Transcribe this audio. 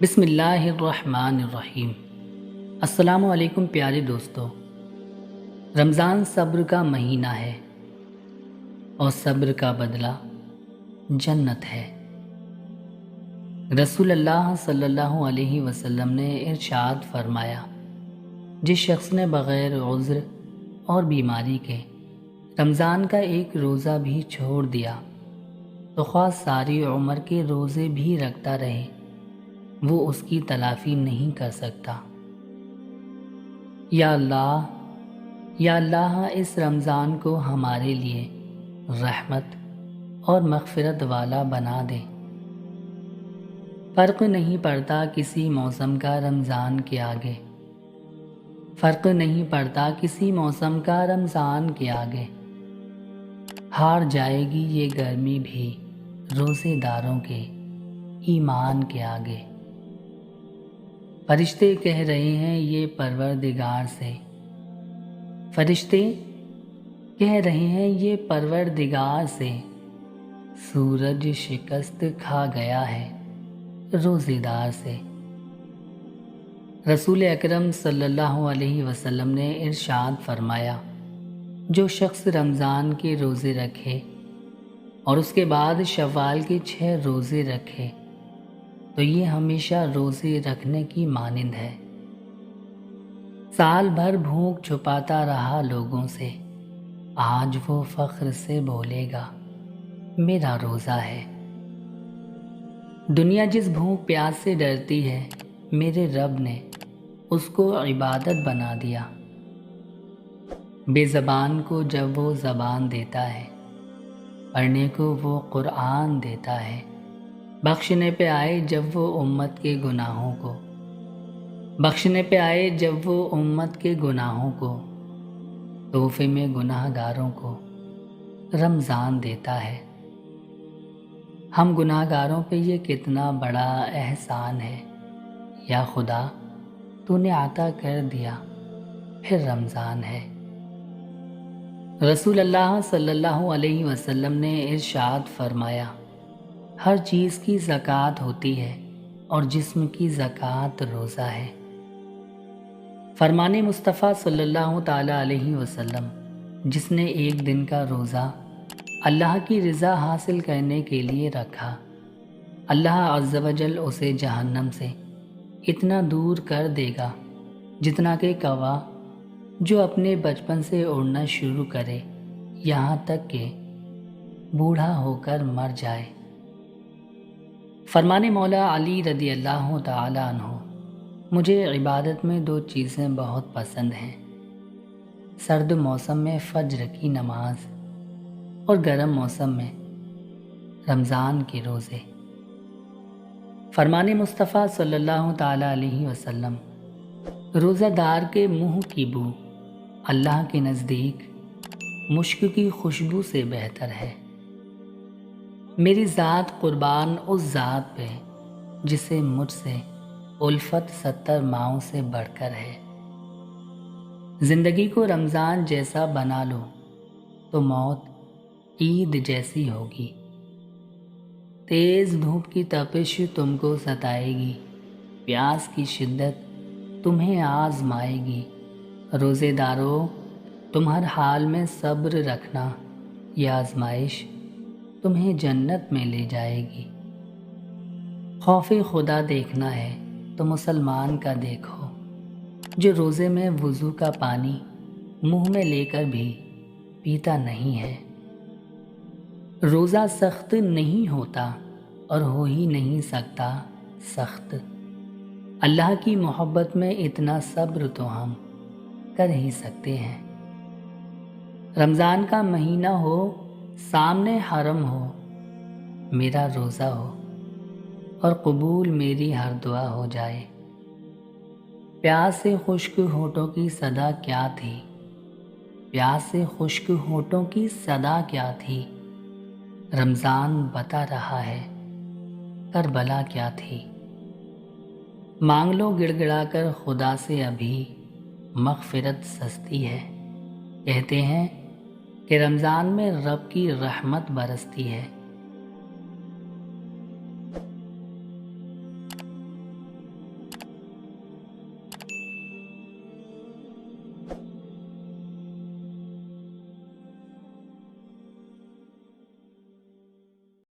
بسم اللہ الرحمن الرحیم۔ السلام علیکم پیارے دوستو۔ رمضان صبر کا مہینہ ہے اور صبر کا بدلہ جنت ہے۔ رسول اللہ صلی اللہ علیہ وسلم نے ارشاد فرمایا، جس شخص نے بغیر عذر اور بیماری کے رمضان کا ایک روزہ بھی چھوڑ دیا تو خواہ ساری عمر کے روزے بھی رکھتا رہے، وہ اس کی تلافی نہیں کر سکتا۔ یا اللہ اس رمضان کو ہمارے لیے رحمت اور مغفرت والا بنا دے۔ فرق نہیں پڑتا کسی موسم کا رمضان کے آگے، فرق نہیں پڑتا کسی موسم کا رمضان کے آگے۔ ہار جائے گی یہ گرمی بھی روزے داروں کے ایمان کے آگے۔ فرشتے کہہ رہے ہیں یہ پروردگار سے، فرشتے کہہ رہے ہیں یہ پروردگار سے، سورج شکست کھا گیا ہے روزے دار سے۔ رسول اکرم صلی اللہ علیہ وسلم نے ارشاد فرمایا، جو شخص رمضان کے روزے رکھے اور اس کے بعد شوال کے 6 روزے رکھے تو یہ ہمیشہ روزے رکھنے کی مانند ہے۔ سال بھر بھوک چھپاتا رہا لوگوں سے، آج وہ فخر سے بولے گا میرا روزہ ہے۔ دنیا جس بھوک پیاس سے ڈرتی ہے، میرے رب نے اس کو عبادت بنا دیا۔ بے زبان کو جب وہ زبان دیتا ہے، پڑھنے کو وہ قرآن دیتا ہے، بخشنے پہ آئے جب وہ امت کے گناہوں کو، بخشنے پہ آئے جب وہ امت کے گناہوں کو، تحفے میں گناہ گاروں کو رمضان دیتا ہے۔ ہم گناہ گاروں پہ یہ کتنا بڑا احسان ہے، یا خدا تو نے عطا کر دیا پھر رمضان ہے۔ رسول اللہ صلی اللہ علیہ وسلم نے ارشاد فرمایا، ہر چیز کی زکوٰۃ ہوتی ہے اور جسم کی زکوٰۃ روزہ ہے۔ فرمان مصطفیٰ صلی اللہ تعالیٰ علیہ وسلم، جس نے ایک دن کا روزہ اللہ کی رضا حاصل کرنے کے لیے رکھا، اللہ عز و جل اسے جہنم سے اتنا دور کر دے گا جتنا کہ کوا جو اپنے بچپن سے اڑنا شروع کرے یہاں تک کہ بوڑھا ہو کر مر جائے۔ فرمان مولا علی رضی اللہ تعالیٰ عنہ، مجھے عبادت میں 2 چیزیں بہت پسند ہیں، سرد موسم میں فجر کی نماز اور گرم موسم میں رمضان کے روزے۔ فرمان مصطفیٰ صلی اللہ تعالیٰ علیہ وسلم، روزہ دار کے منہ کی بو اللہ کے نزدیک مشک کی خوشبو سے بہتر ہے۔ میری ذات قربان اس ذات پہ جسے مجھ سے الفت 70 ماؤں سے بڑھ کر ہے۔ زندگی کو رمضان جیسا بنا لو تو موت عید جیسی ہوگی۔ تیز دھوپ کی تپش تم کو ستائے گی، پیاس کی شدت تمہیں آزمائے گی۔ روزے دارو، تم ہر حال میں صبر رکھنا، یہ آزمائش تمہیں جنت میں لے جائے گی۔ خوف خدا دیکھنا ہے تو مسلمان کا دیکھو، جو روزے میں وضو کا پانی منہ میں لے کر بھی پیتا نہیں ہے۔ روزہ سخت نہیں ہوتا اور ہو ہی نہیں سکتا سخت، اللہ کی محبت میں اتنا صبر تو ہم کر ہی سکتے ہیں۔ رمضان کا مہینہ ہو، سامنے حرم ہو، میرا روزہ ہو اور قبول میری ہر دعا ہو جائے۔ پیاس سے خشک ہونٹوں کی صدا کیا تھی، پیاس سے خشک ہونٹوں کی صدا کیا تھی، رمضان بتا رہا ہے کربلا کیا تھی۔ مانگ لو گڑ گڑا کر خدا سے ابھی، مغفرت سستی ہے۔ کہتے ہیں کہ رمضان میں رب کی رحمت برستی ہے۔